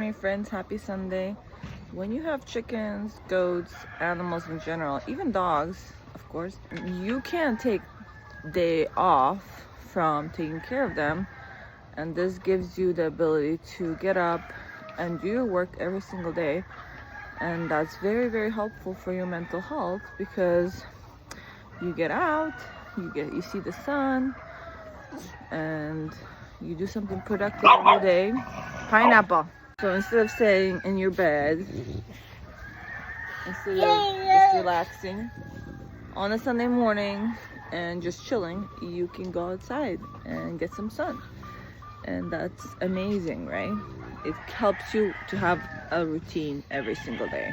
morning, friends. Happy Sunday. When you have chickens, goats, animals in general, even dogs, of course, you can't take day off from taking care of them, and this gives you the ability to get up and do your work every single day, and that's very, very helpful for your mental health because you get out, you see the sun, and you do something productive every day. Pineapple. So instead of staying in your bed, instead of just relaxing on a Sunday morning and just chilling, you can go outside and get some sun. And that's amazing, right? It helps you to have a routine every single day.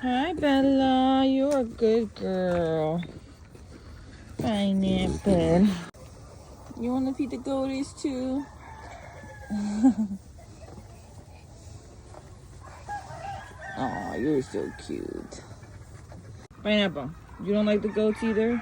Hi, Bella. You're a good girl. Pineapple. You want to feed the goaties too? Oh, you're so cute. Pineapple, you don't like the goats either?